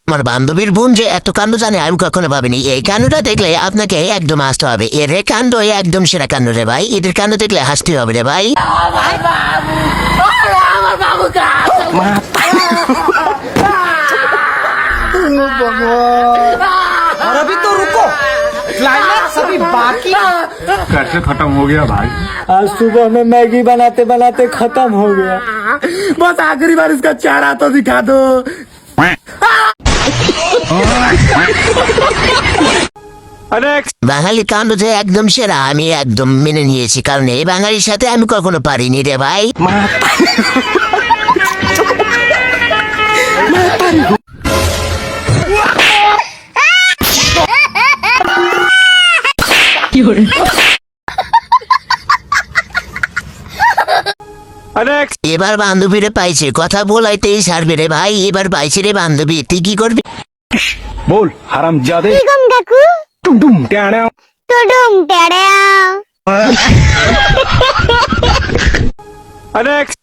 আমার বান্ধবীর বোন যে এত কাণ্ড জানে আমি কখনো ভাবিনি। এই কাণ্ডটা দেখলে আপনাকে একদম হাসতে হবে। এর কাণ্ড একদম সেরা কাণ্ড রে ভাই। এদের কাণ্ড দেখলে হাসতে হবে রে ভাই। और अभी तो रुको, क्लाइमैक्स अभी बाकी। कैसे खत्म हो गया भाई? आज सुबह में मैगी बनाते बनाते खत्म हो गया। बस आखिरी बार इसका चेहरा तो दिखा दो। বাঙালি কাণ্ড যে একদম সেরা আমি একদম মেনে নিয়েছি, কারণ এই বাঙালির সাথে আমি কখনো পারিনি রে ভাই। এবার বান্ধবীরে পাইছে, কথা বলাইতেই ছাড়বে রে ভাই। এবার পাইছে রে বান্ধবী, তুই কি করবি? बोल हरामजादे। বেগম কাকু टुडुम टेड़ा। টুডুম টেড়া।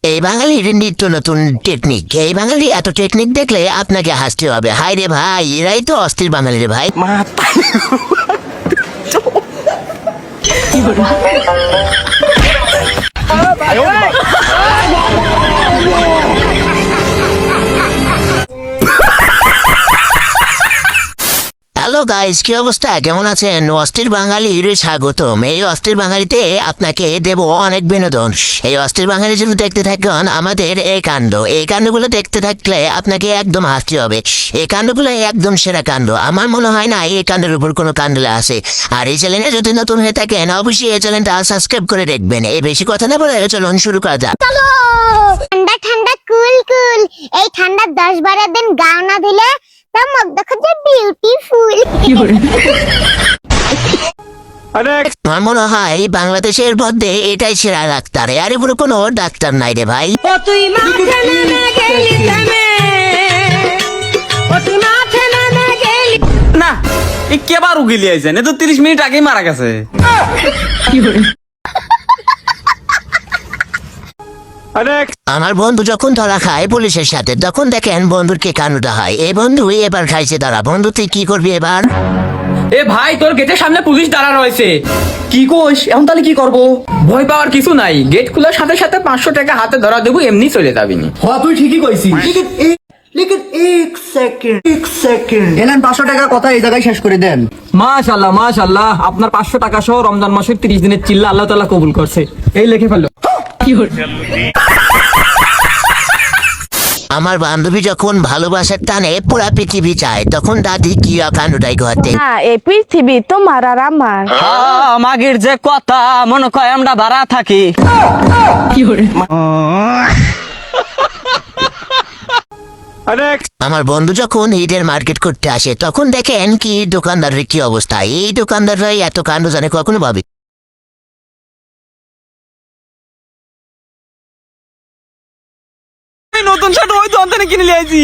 এই বাঙালির নিত্য নতুন টেকনিক। এই বাঙালি এত টেকনিক দেখলে আপনাকে হাসতে হবে। হাই রে ভাই, এরাই তো অস্থির বাঙালি রে ভাই। হ্যালো গাইস, কি অবস্থা, কেমন আছেন? অস্থির বাঙালির স্বাগতম। এই অস্থির বাঙালিতে আপনাকে দেব অনেক বিনোদন। এই অস্থির বাঙালির জন্য দেখতে থাকুন আমাদের এই কাণ্ড। এই কাণ্ডগুলো দেখতে থাকলে আপনাকে একদম হাসতে হবে। এই কাণ্ডগুলো একদম সেরা কাণ্ড। আমার মনে হয় না এই কাণ্ডের উপর কোনো কাণ্ড আছে। আর এই চ্যানেলে যদি নতুন হয়ে থাকেন অবশ্যই এই চ্যানেলটা সাবস্ক্রাইব করে রাখবেন। এই বেশি কথা না বলে চলুন শুরু করা যাক। ঠান্ডা ঠান্ডা কুল কুল। এই ঠান্ডা 10-12 দিন গাও না দিলে তার মুখ দেখো যে বিউটিফুল। আমার মনে হয় বাংলাদেশের মধ্যে এটাই সেরা ডাক্তার। এর উপরে কোনো ডাক্তার নাই রে ভাই। না এ কেবার উগিলি আইছেন? এ তো 30 মিনিট আগেই মারা গেছে। আমার বন্ধু যখন ধরা খায় পুলিশের সাথে, তখন দেখেন বন্ধুর কে কানুটা হয়। এই বন্ধু এবার খাইছে ধরা। বন্ধু তুই কি করবি এবার? এ ভাই, তোর গেটের সামনে পুলিশ দাঁড়া রয়েছে। কি কোস এখন? তাহলে কি করব? ভয় পাওয়ার কিছু নাই। গেট খোলার সাথে সাথে 500 টাকা হাতে ধরা দেবো, এমনি চলে যাবি নি। हाँ তুই ঠিকই কইছিস। लेकिन एक सेकंड এলেন 500 টাকা কথা এই জায়গায় শেষ করে দেন। মাশাআল্লাহ মাশাআল্লাহ, আপনার 500 টাকা সহ রমজান মাসের 30 দিনের চিল্লা আল্লাহ তাআলা কবুল করছে। এই লিখে ফেললো। আমার বান্ধবী যখন ভালোবাসার টানে পুরা পৃথিবী চায়, তখন দাদি কি কানুটাই ঘটে। এই পৃথিবী তোমার আর আমার। মাগের যে কথা মনে কয় আমরা ভাড়া থাকি। আমার বন্ধু যখন ঈদের মার্কেট করতে আসে, তখন দেখেন কি দোকানদারের কি অবস্থা। এই দোকানদাররাই এত কাণ্ড জানে কখনো ভাবি। নতুন শার্ট ওই দোকান থেকে কিনে নিয়ে আইছি।